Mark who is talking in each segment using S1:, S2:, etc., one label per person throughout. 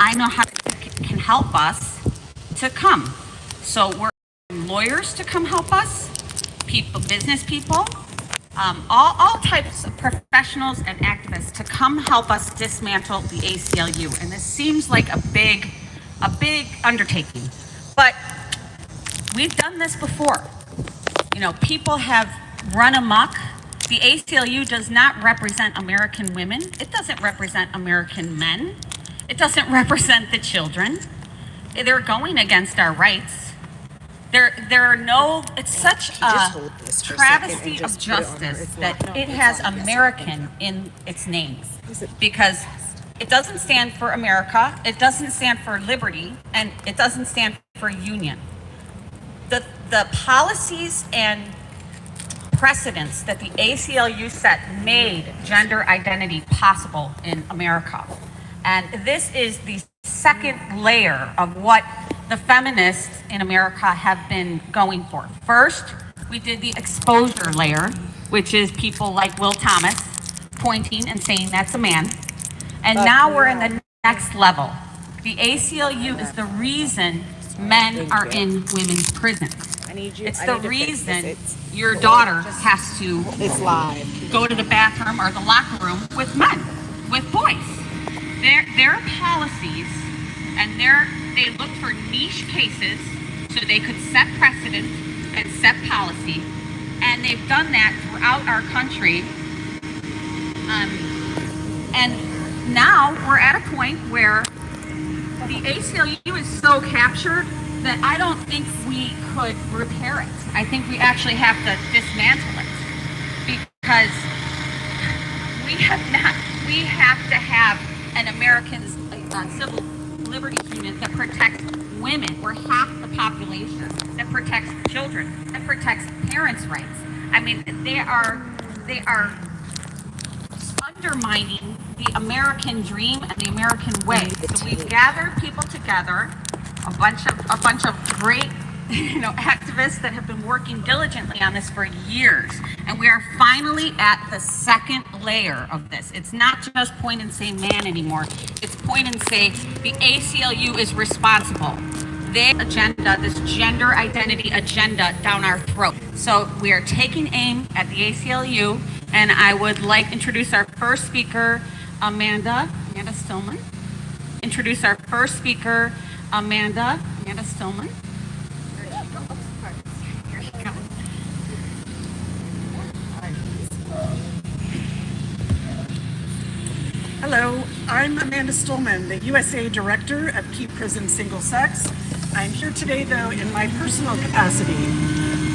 S1: I know how can help us to come. So we're lawyers to come help us, people, business people, all types of professionals and activists to come help us dismantle the ACLU. And this seems like a big undertaking, but we've done this before. You know, people have run amok. The ACLU does not represent American women. It doesn't represent American men. It doesn't represent the children. They're going against our rights. There are no, it's such a travesty of justice that it has American in its name, because it doesn't stand for America, it doesn't stand for liberty, and it doesn't stand for union. The policies and precedents that the ACLU set made gender identity possible in America. And this is the second layer of what the feminists in America have been going for. First, we did the exposure layer, which is people like Will Thomas pointing and saying that's a man. And now we're in the next level. The ACLU is the reason men are in women's prisons. It's the reason your daughter has to go to the bathroom or the locker room with men, with boys. Their policies and they look for niche cases so they could set precedent and set policy, and they've done that throughout our country. And now we're at a point where the ACLU is so captured that I don't think we could repair it. I think we actually have to dismantle it, because we have to have an American civil liberties unit that protects women. We're half the population, that protects children, that protects parents' rights. I mean, they are undermining the American dream and the American way. So we've gathered people together, a bunch of great, activists that have been working diligently on this for years. And we are finally at the second layer of this. It's not just point and say man anymore. It's point and say the ACLU is responsible. Their agenda, this gender identity agenda, down our throat. So we are taking aim at the ACLU, and I would like to introduce our first speaker, Amanda Stillman. Introduce our first speaker, Amanda Stillman. Here you go.
S2: Hello, I'm Amanda Stillman, the USA Director of Keep Prisons Single Sex. I'm here today, though, in my personal capacity.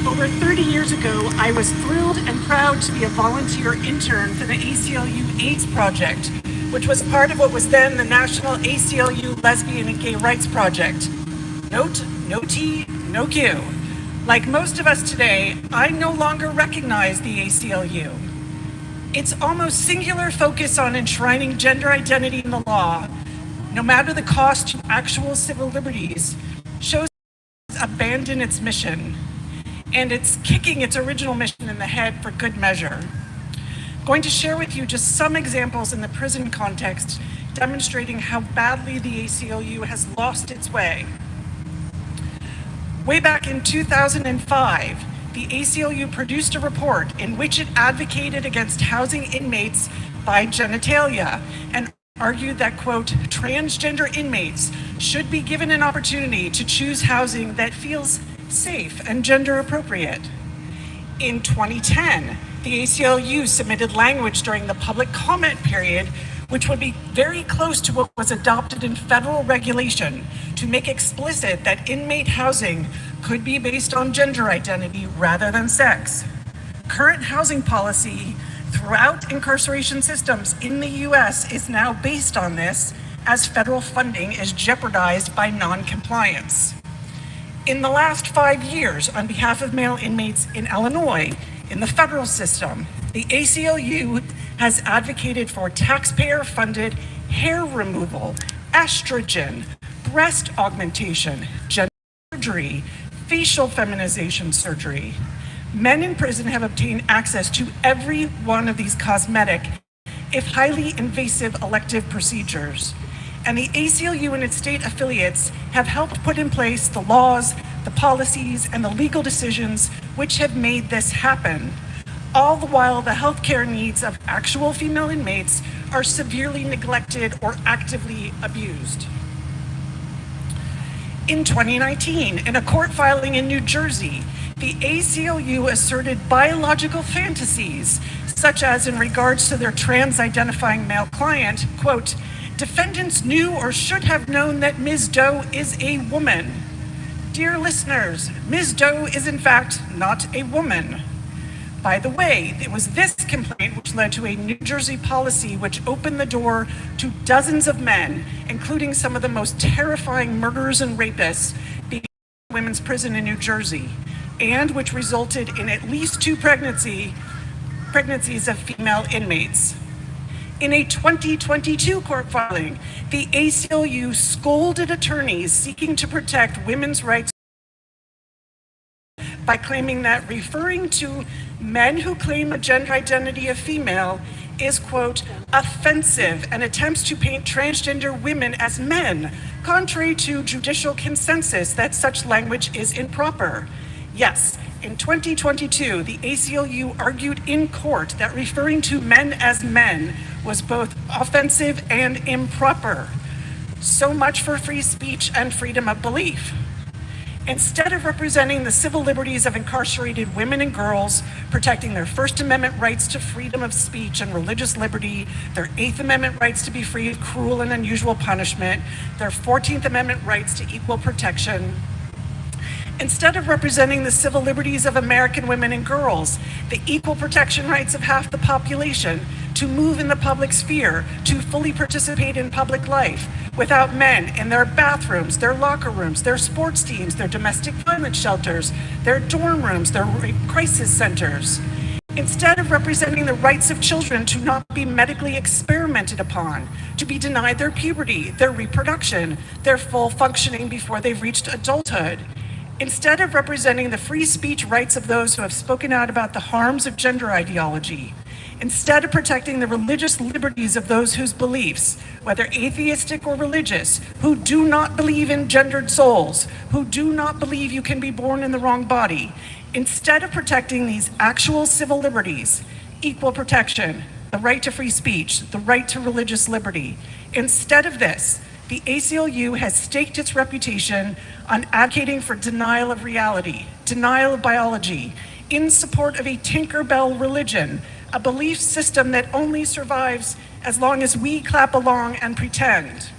S2: Over 30 years ago, I was thrilled and proud to be a volunteer intern for the ACLU AIDS Project, which was part of what was then the National ACLU Lesbian and Gay Rights Project. Note, no T, no Q. Like most of us today, I no longer recognize the ACLU. Its almost singular focus on enshrining gender identity in the law, no matter the cost to actual civil liberties, shows it's abandoned its mission, and it's kicking its original mission in the head for good measure. I'm going to share with you just some examples in the prison context demonstrating how badly the ACLU has lost its way. Way back in 2005, the ACLU produced a report in which it advocated against housing inmates by genitalia and argued that, quote, transgender inmates should be given an opportunity to choose housing that feels safe and gender appropriate. In 2010, the ACLU submitted language during the public comment period, which would be very close to what was adopted in federal regulation to make explicit that inmate housing could be based on gender identity rather than sex. Current housing policy throughout incarceration systems in the US is now based on this, as federal funding is jeopardized by non-compliance. In the last 5 years, on behalf of male inmates in Illinois, in the federal system, the ACLU has advocated for taxpayer-funded hair removal, estrogen, breast augmentation, gender surgery, facial feminization surgery. Men in prison have obtained access to every one of these cosmetic, if highly invasive, elective procedures. and the ACLU and its state affiliates have helped put in place the laws, the policies, and the legal decisions which have made this happen. All the while, the healthcare needs of actual female inmates are severely neglected or actively abused. In 2019, in a court filing in New Jersey, the ACLU asserted biological fantasies, such as in regards to their trans-identifying male client, quote, defendants knew or should have known that Ms. Doe is a woman. Dear listeners, Ms. Doe is in fact not a woman. By the way, it was this complaint which led to a New Jersey policy which opened the door to dozens of men, including some of the most terrifying murderers and rapists, being in women's prison in New Jersey, and which resulted in at least 2 pregnancies of female inmates. In a 2022 court filing, the ACLU scolded attorneys seeking to protect women's rights by claiming that referring to men who claim a gender identity of female is, quote, offensive and attempts to paint transgender women as men, contrary to judicial consensus that such language is improper. Yes, in 2022, the ACLU argued in court that referring to men as men was both offensive and improper. So much for free speech and freedom of belief. Instead of representing the civil liberties of incarcerated women and girls, protecting their First Amendment rights to freedom of speech and religious liberty, their Eighth Amendment rights to be free of cruel and unusual punishment, their 14th Amendment rights to equal protection, instead of representing the civil liberties of American women and girls, the equal protection rights of half the population, to move in the public sphere, to fully participate in public life, without men in their bathrooms, their locker rooms, their sports teams, their domestic violence shelters, their dorm rooms, their crisis centers. Instead of representing the rights of children to not be medically experimented upon, to be denied their puberty, their reproduction, their full functioning before they've reached adulthood. Instead of representing the free speech rights of those who have spoken out about the harms of gender ideology. Instead of protecting the religious liberties of those whose beliefs, whether atheistic or religious, who do not believe in gendered souls, who do not believe you can be born in the wrong body, instead of protecting these actual civil liberties, equal protection, the right to free speech, the right to religious liberty, instead of this, the ACLU has staked its reputation on advocating for denial of reality, denial of biology, in support of a Tinkerbell religion, a belief system that only survives as long as we clap along and pretend.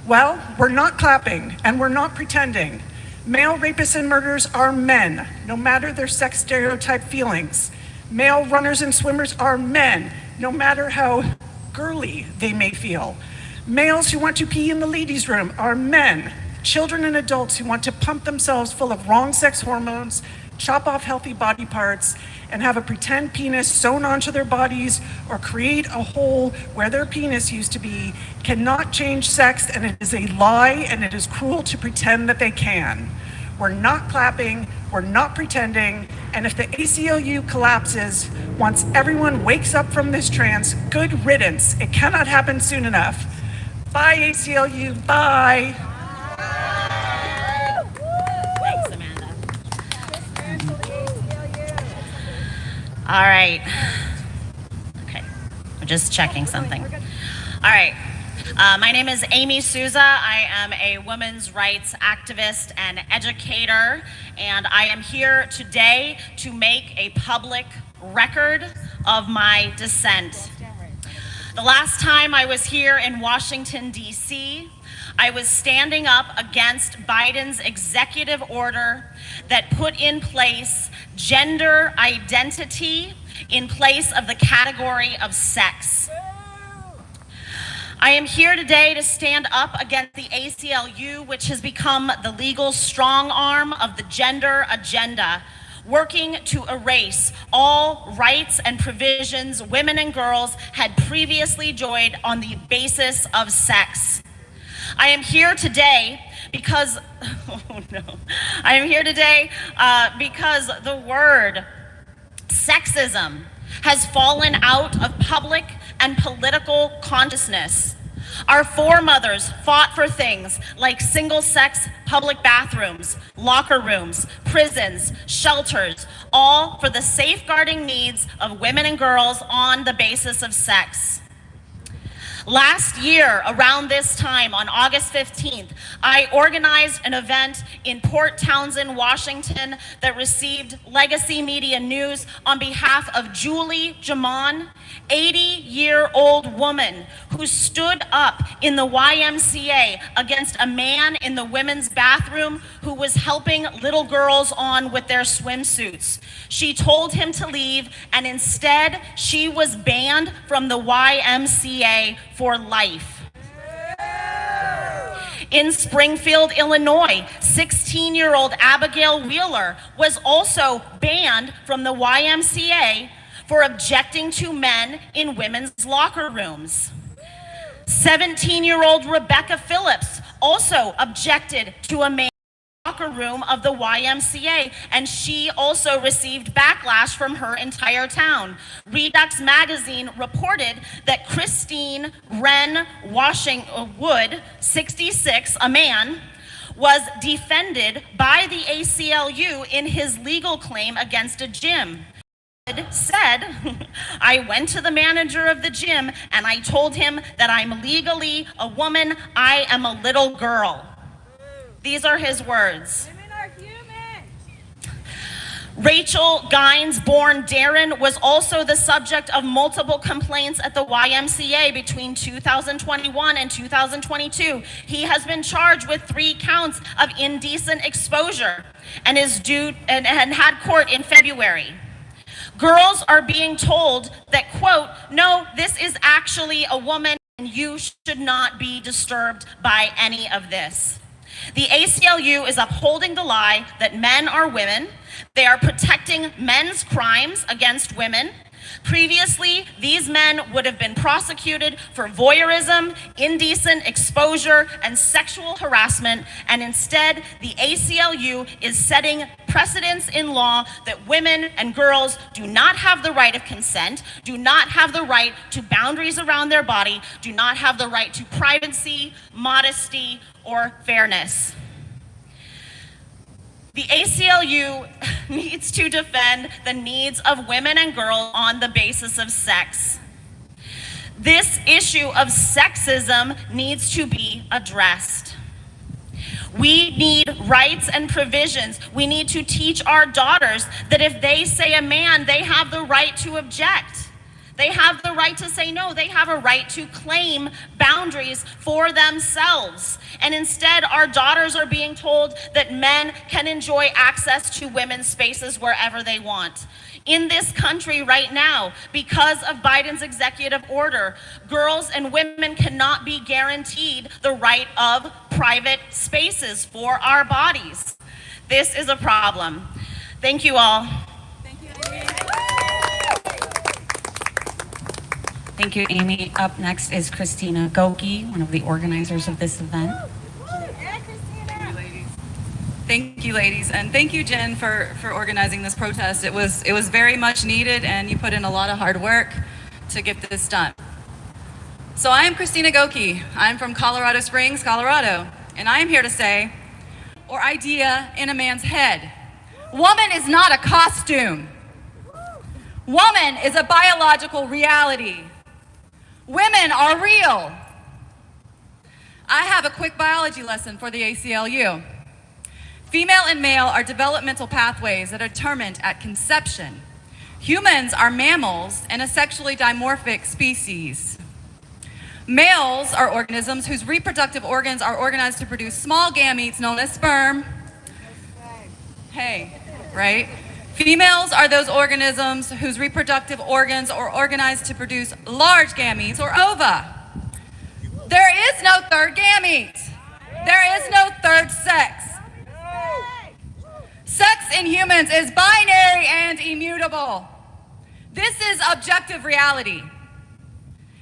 S2: Well, we're not clapping and we're not pretending. Male rapists and murderers are men, no matter their sex stereotype feelings. Male runners and swimmers are men, no matter how girly they may feel. Males who want to pee in the ladies' room are men. Children and adults who want to pump themselves full of wrong sex hormones, chop off healthy body parts, and have a pretend penis sewn onto their bodies or create a hole where their penis used to be cannot change sex, and it is a lie and it is cruel to pretend that they can. We're not clapping, we're not pretending, and if the ACLU collapses, once everyone wakes up from this trance, good riddance. It cannot happen soon enough. Bye, ACLU, bye.
S3: Thanks, Amanda. All right. Okay, we're just checking something. All right. My name is Amy Sousa. I am a women's rights activist and educator, and I am here today to make a public record of my dissent. The last time I was here in Washington, D.C., I was standing up against Biden's executive order that put in place gender identity in place of the category of sex. I am here today to stand up against the ACLU, which has become the legal strong arm of the gender agenda, working to erase all rights and provisions women and girls had previously enjoyed on the basis of sex. I am here today because, I am here today because the word sexism has fallen out of public and political consciousness. Our foremothers fought for things like single-sex public bathrooms, locker rooms, prisons, shelters, all for the safeguarding needs of women and girls on the basis of sex. Last year, around this time, on August 15th, I organized an event in Port Townsend, Washington, that received Legacy Media News on behalf of Julie Jamon, 80-year-old woman who stood up in the YMCA against a man in the women's bathroom who was helping little girls on with their swimsuits. She told him to leave, and instead, she was banned from the YMCA for life. In Springfield, Illinois, 16-year-old Abigail Wheeler was also banned from the YMCA for objecting to men in women's locker rooms. 17-year-old Rebecca Phillips also objected to a man locker room of the YMCA, and she also received backlash from her entire town. Redux magazine reported that Christine Wren Wood, 66, a man, was defended by the ACLU in his legal claim against a gym. Said, I went to the manager of the gym and I told him that I'm legally a woman, I am a little girl. These are his words.
S4: Women are human.
S3: Rachel Gines, born Darren, was also the subject of multiple complaints at the YMCA between 2021 and 2022. He has been charged with 3 counts of indecent exposure and is due and had court in February. Girls are being told that, quote, no, this is actually a woman and you should not be disturbed by any of this. The ACLU is upholding the lie that men are women. They are protecting men's crimes against women. Previously, these men would have been prosecuted for voyeurism, indecent exposure, and sexual harassment, and instead, the ACLU is setting precedents in law that women and girls do not have the right of consent, do not have the right to boundaries around their body, do not have the right to privacy, modesty, or fairness. The ACLU needs to defend the needs of women and girls on the basis of sex. This issue of sexism needs to be addressed. We need rights and provisions. We need to teach our daughters that if they say a man, they have the right to object. They have the right to say no. They have a right to claim boundaries for themselves. And instead, our daughters are being told that men can enjoy access to women's spaces wherever they want. In this country right now, because of Biden's executive order, girls and women cannot be guaranteed the right of private spaces for our bodies. This is a problem. Thank you all.
S4: Thank you, Amy.
S1: Thank you, Amy. Up next is Christina Goeke, one of the organizers of this event.
S4: Yeah, Christina.
S5: Thank you, ladies, and thank you, Jen, for organizing this protest. It was very much needed, and you put in a lot of hard work to get this done. So I am Christina Goeke. I'm from Colorado Springs, Colorado, and I am here to say, or idea in a man's head, woman is not a costume. Woman is a biological reality. Women are real. I have a quick biology lesson for the ACLU. Female and male are developmental pathways that are determined at conception. Humans are mammals and a sexually dimorphic species. Males are organisms whose reproductive organs are organized to produce small gametes known as sperm. Hey, right? Females are those organisms whose reproductive organs are organized to produce large gametes or ova. There is no third gamete. There is no third sex. Sex in humans is binary and immutable. This is objective reality.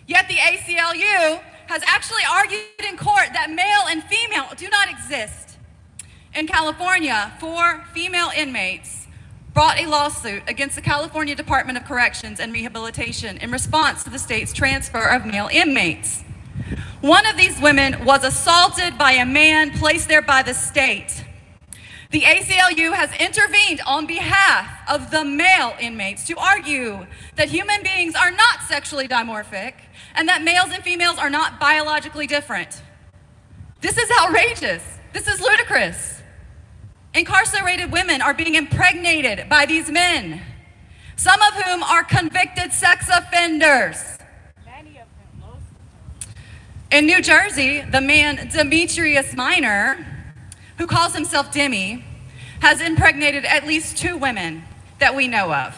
S5: Yet the ACLU has actually argued in court that male and female do not exist. In California, 4 female inmates brought a lawsuit against the California Department of Corrections and Rehabilitation in response to the state's transfer of male inmates. One of these women was assaulted by a man placed there by the state. The ACLU has intervened on behalf of the male inmates to argue that human beings are not sexually dimorphic and that males and females are not biologically different. This is outrageous. This is ludicrous. Incarcerated women are being impregnated by these men, some of whom are convicted sex offenders. In New Jersey, the man Demetrius Minor, who calls himself Demi, has impregnated at least 2 women that we know of.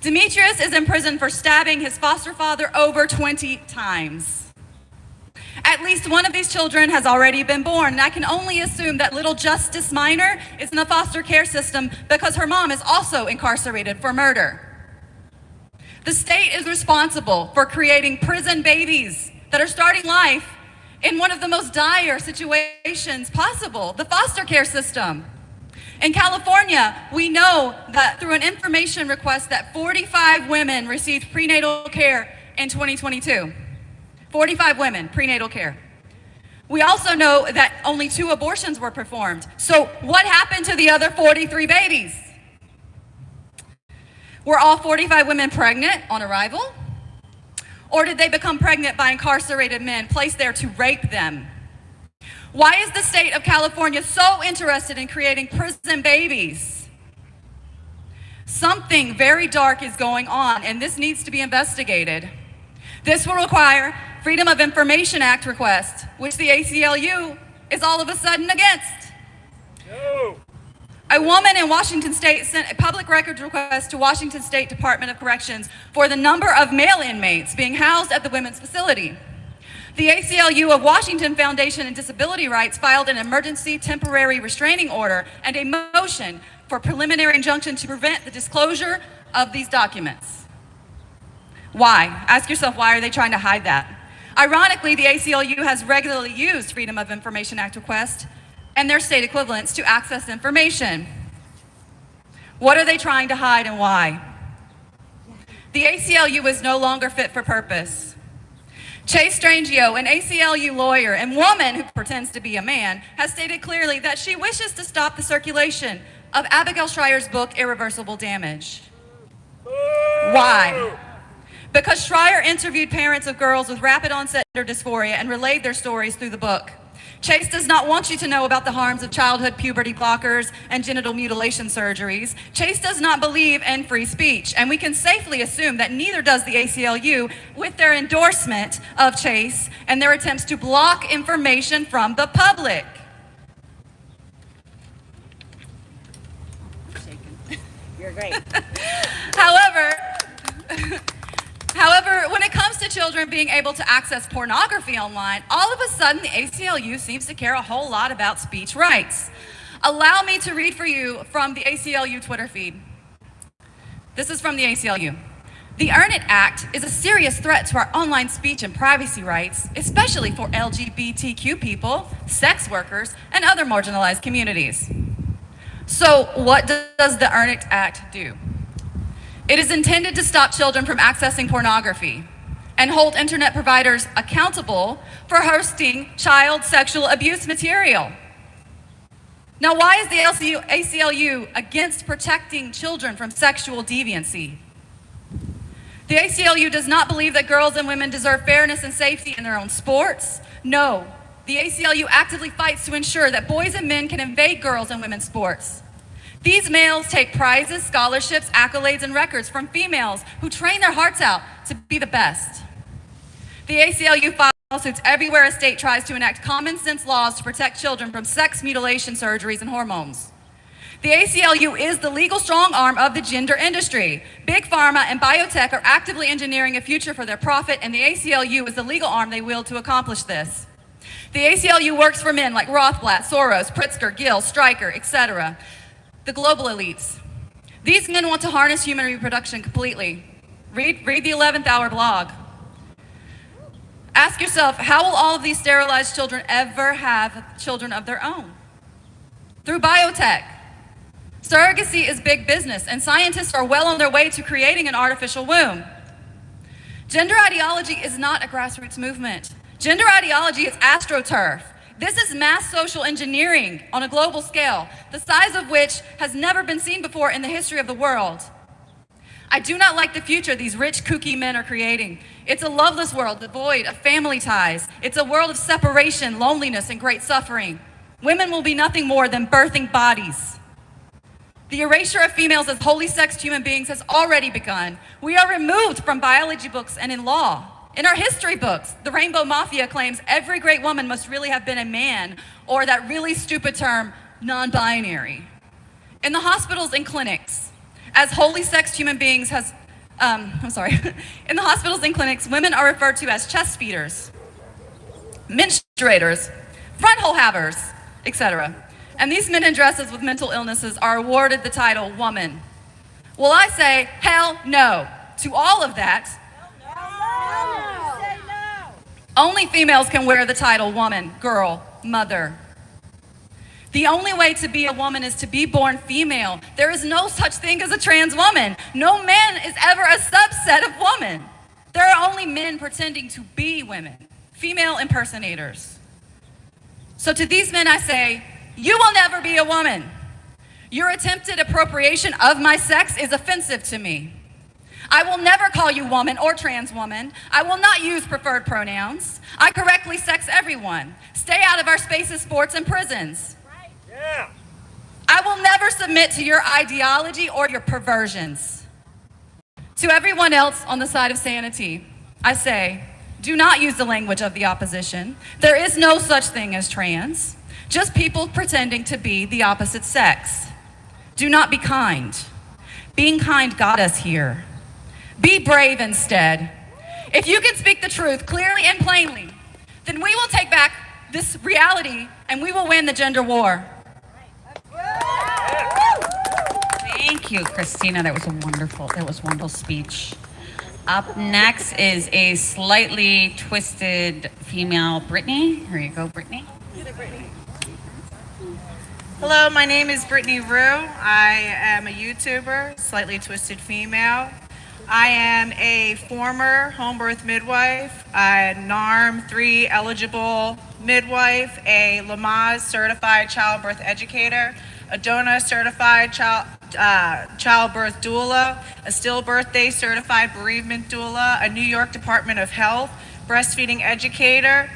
S5: Demetrius is in prison for stabbing his foster father over 20 times. At least one of these children has already been born, and I can only assume that little Justice Minor is in the foster care system because her mom is also incarcerated for murder. The state is responsible for creating prison babies that are starting life in one of the most dire situations possible, the foster care system. In California, we know that through an information request that 45 women received prenatal care in 2022. 45 women, prenatal care. We also know that only 2 abortions were performed. So what happened to the other 43 babies? Were all 45 women pregnant on arrival? Or did they become pregnant by incarcerated men placed there to rape them? Why is the state of California so interested in creating prison babies? Something very dark is going on, and this needs to be investigated. This will require Freedom of Information Act request, which the ACLU is all of a sudden against. No. A woman in Washington State sent a public records request to Washington State Department of Corrections for the number of male inmates being housed at the women's facility. The ACLU of Washington Foundation and Disability Rights filed an emergency temporary restraining order and a motion for preliminary injunction to prevent the disclosure of these documents. Why? Ask yourself, why are they trying to hide that? Ironically, the ACLU has regularly used Freedom of Information Act requests and their state equivalents to access information. What are they trying to hide and why? The ACLU is no longer fit for purpose. Chase Strangio, an ACLU lawyer and woman who pretends to be a man, has stated clearly that she wishes to stop the circulation of Abigail Schreier's book, Irreversible Damage. Why? Because Schreier interviewed parents of girls with rapid onset gender dysphoria and relayed their stories through the book. Chase does not want you to know about the harms of childhood puberty blockers and genital mutilation surgeries. Chase does not believe in free speech, and we can safely assume that neither does the ACLU with their endorsement of Chase and their attempts to block information from the public.
S3: You're great.
S5: However, when it comes to children being able to access pornography online, all of a sudden the ACLU seems to care a whole lot about speech rights. Allow me to read for you from the ACLU Twitter feed. This is from the ACLU. The Earn It Act is a serious threat to our online speech and privacy rights, especially for LGBTQ people, sex workers, and other marginalized communities. So what does the Earn It Act do? It is intended to stop children from accessing pornography and hold internet providers accountable for hosting child sexual abuse material. Now, why is the ACLU against protecting children from sexual deviancy? The ACLU does not believe that girls and women deserve fairness and safety in their own sports. No, the ACLU actively fights to ensure that boys and men can invade girls and women's sports. These males take prizes, scholarships, accolades, and records from females who train their hearts out to be the best. The ACLU files lawsuits everywhere a state tries to enact common sense laws to protect children from sex mutilation surgeries and hormones. The ACLU is the legal strong arm of the gender industry. Big Pharma and biotech are actively engineering a future for their profit, and the ACLU is the legal arm they wield to accomplish this. The ACLU works for men like Rothblatt, Soros, Pritzker, Gill, Stryker, etc., the global elites. These men want to harness human reproduction completely. Read the 11th Hour blog. Ask yourself, how will all of these sterilized children ever have children of their own? Through biotech. Surrogacy is big business, and scientists are well on their way to creating an artificial womb. Gender ideology is not a grassroots movement. Gender ideology is astroturf. This is mass social engineering on a global scale, the size of which has never been seen before in the history of the world. I do not like the future these rich, kooky men are creating. It's a loveless world devoid of family ties. It's a world of separation, loneliness, and great suffering. Women will be nothing more than birthing bodies. The erasure of females as wholly sexed human beings has already begun. We are removed from biology books and in law. In our history books, the Rainbow Mafia claims every great woman must really have been a man, or that really stupid term, non-binary. In the hospitals and clinics, as wholly sexed human beings in the hospitals and clinics, women are referred to as chest feeders, menstruators, front hole havers, etc. And these men in dresses with mental illnesses are awarded the title woman. Well, I say, hell no to all of that. Only females can wear the title woman, girl, mother. The only way to be a woman is to be born female. There is no such thing as a trans woman. No man is ever a subset of woman. There are only men pretending to be women, female impersonators. So to these men I say, you will never be a woman. Your attempted appropriation of my sex is offensive to me. I will never call you woman or trans woman. I will not use preferred pronouns. I correctly sex everyone. Stay out of our spaces, sports, and prisons. Yeah. I will never submit to your ideology or your perversions. To everyone else on the side of sanity, I say, do not use the language of the opposition. There is no such thing as trans, just people pretending to be the opposite sex. Do not be kind. Being kind got us here. Be brave instead. If you can speak the truth clearly and plainly, then we will take back this reality and we will win the gender war.
S1: Thank you, Christina. That was a wonderful speech. Up next is a slightly twisted female, Brittany. Here you go, Brittany.
S6: Hello, my name is Brittany Rue. I am a YouTuber, slightly twisted female. I am a former home birth midwife, a NARM 3 eligible midwife, a Lamaze certified childbirth educator, a DONA certified childbirth doula, a stillbirth day certified bereavement doula, a New York Department of Health breastfeeding educator.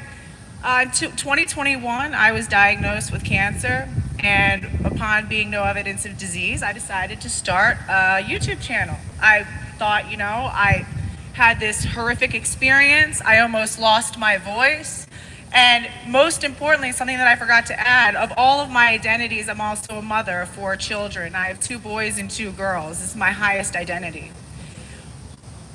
S6: In 2021, I was diagnosed with cancer, and upon being no evidence of disease, I decided to start a YouTube channel. I thought, I had this horrific experience. I almost lost my voice. And most importantly, something that I forgot to add, of all of my identities, I'm also a mother of 4 children. I have 2 boys and 2 girls. This is my highest identity.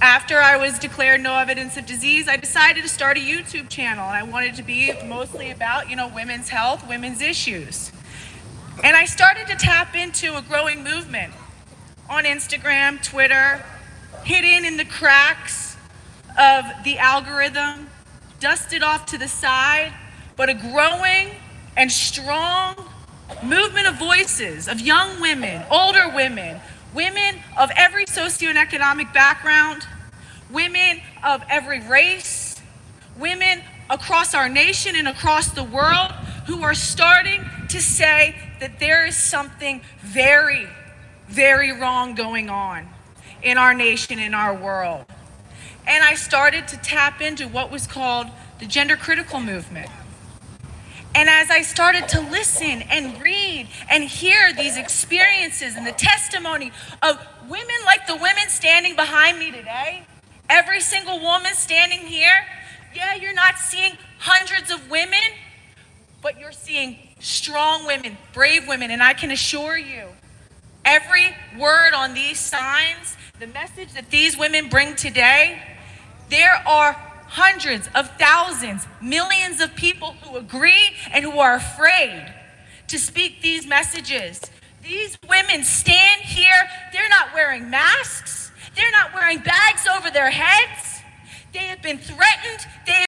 S6: After I was declared no evidence of disease, I decided to start a YouTube channel, and I wanted to be mostly about, women's health, women's issues. And I started to tap into a growing movement on Instagram, Twitter, hidden in the cracks of the algorithm, dusted off to the side, but a growing and strong movement of voices of young women, older women, women of every socioeconomic background, women of every race, women across our nation and across the world who are starting to say that there is something very, very wrong going on in our nation, in our world. And I started to tap into what was called the gender critical movement. And as I started to listen and read and hear these experiences and the testimony of women like the women standing behind me today, every single woman standing here, yeah, you're not seeing hundreds of women, but you're seeing strong women, brave women, and I can assure you, every word on these signs, the message that these women bring today, there are hundreds of thousands, millions of people who agree and who are afraid to speak these messages. These women stand here, they're not wearing masks, they're not wearing bags over their heads, they have been threatened, they